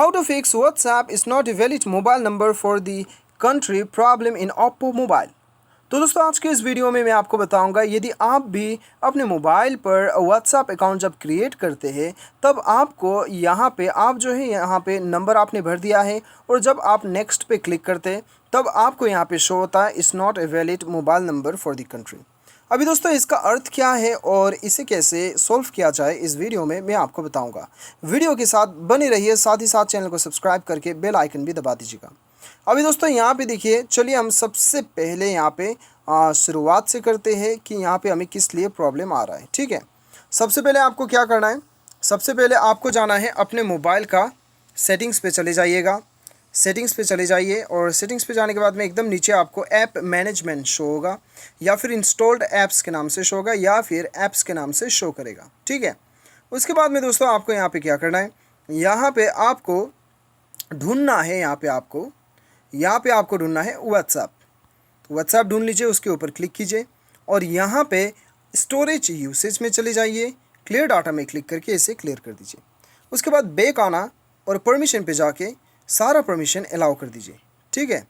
How to fix WhatsApp is not a valid mobile number for the country problem in OPPO mobile. तो दोस्तों आज के इस video में मैं आपको बताऊंगा यदि आप भी अपने मोबाइल पर WhatsApp अकाउंट जब क्रिएट करते हैं तब आपको यहाँ पे आप जो है यहाँ पे नंबर आपने भर दिया है और जब आप नेक्स्ट पे क्लिक करते हैं तब आपको यहाँ पे शो होता है is not a valid mobile number for the country. अभी दोस्तों इसका अर्थ क्या है और इसे कैसे सॉल्व किया जाए इस वीडियो में मैं आपको बताऊंगा। वीडियो के साथ बने रहिए, साथ ही साथ चैनल को सब्सक्राइब करके बेल आइकन भी दबा दीजिएगा। अभी दोस्तों यहाँ पे देखिए, चलिए हम सबसे पहले यहाँ पे शुरुआत से करते हैं कि यहाँ पे हमें किस लिए प्रॉब्लम आ रहा है। ठीक है, सबसे पहले आपको क्या करना है, सबसे पहले आपको जाना है अपने मोबाइल का सेटिंग्स पे चले जाइएगा। सेटिंग्स पे चले जाइए और सेटिंग्स पे जाने के बाद में एकदम नीचे आपको ऐप मैनेजमेंट शो होगा या फिर इंस्टॉल्ड ऐप्स के नाम से शो होगा या फिर ऐप्स के नाम से शो करेगा। ठीक है, उसके बाद में दोस्तों आपको यहाँ पे क्या करना है, यहाँ पे आपको ढूंढना है, यहाँ पे आपको ढूंढना है व्हाट्सएप ढूंढ लीजिए, उसके ऊपर क्लिक कीजिए और यहाँ पे स्टोरेज यूसेज में चले जाइए, क्लियर डाटा में क्लिक करके इसे क्लियर कर दीजिए। उसके बाद बैक आना और परमिशन पे जाके सारा परमिशन अलाउ कर दीजिए। ठीक है,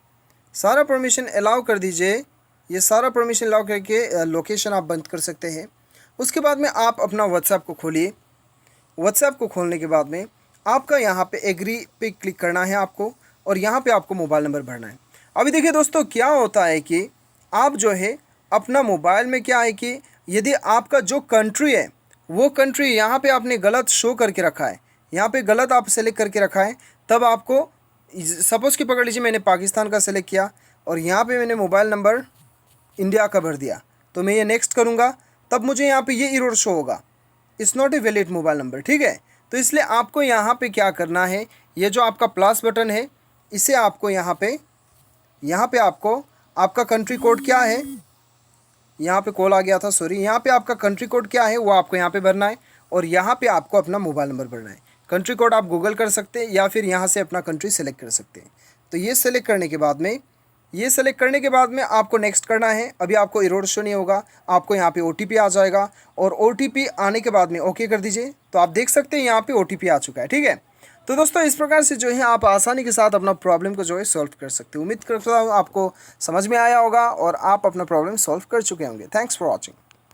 सारा परमिशन अलाउ कर दीजिए। ये सारा परमिशन अलाउ करके लोकेशन आप बंद कर सकते हैं। उसके बाद में आप अपना व्हाट्सएप को खोलिए। व्हाट्सएप को खोलने के बाद में आपका यहाँ पे एग्री पे क्लिक करना है आपको और यहाँ पे आपको मोबाइल नंबर भरना है। अभी देखिए दोस्तों क्या होता है कि आप जो है अपना मोबाइल में क्या है कि यदि आपका जो कंट्री है वो कंट्री यहाँ पे आपने गलत शो करके रखा है, यहाँ पे गलत आप सेलेक्ट करके रखा है, तब आपको सपोज़ कि पकड़ लीजिए मैंने पाकिस्तान का सेलेक्ट किया और यहाँ पे मैंने मोबाइल नंबर इंडिया का भर दिया, तो मैं ये नेक्स्ट करूँगा तब मुझे यहाँ पे ये एरर शो होगा, it's not a valid mobile number. ठीक है, तो इसलिए आपको यहाँ पे क्या करना है, ये जो आपका प्लस बटन है इसे आपको यहाँ पे आपको आपका कंट्री कोड क्या है, यहाँ पे कॉल आ गया था सॉरी, यहाँ पे आपका कंट्री कोड क्या है वो आपको यहाँ पे भरना है और यहाँ पे आपको अपना मोबाइल नंबर भरना है। कंट्री कोड आप गूगल कर सकते हैं या फिर यहाँ से अपना कंट्री सेलेक्ट कर सकते हैं। तो ये सेलेक्ट करने के बाद में आपको नेक्स्ट करना है। अभी आपको एरर शो नहीं होगा, आपको यहाँ पे OTP आ जाएगा और OTP आने के बाद में ओके कर दीजिए। तो आप देख सकते हैं यहाँ पे OTP आ चुका है। ठीक है, तो दोस्तों इस प्रकार से जो है आप आसानी के साथ अपना प्रॉब्लम को जो है सॉल्व कर सकते हैं। उम्मीद करता हूँ आपको समझ में आया होगा और आप अपना प्रॉब्लम सॉल्व कर चुके होंगे। Thanks for watching.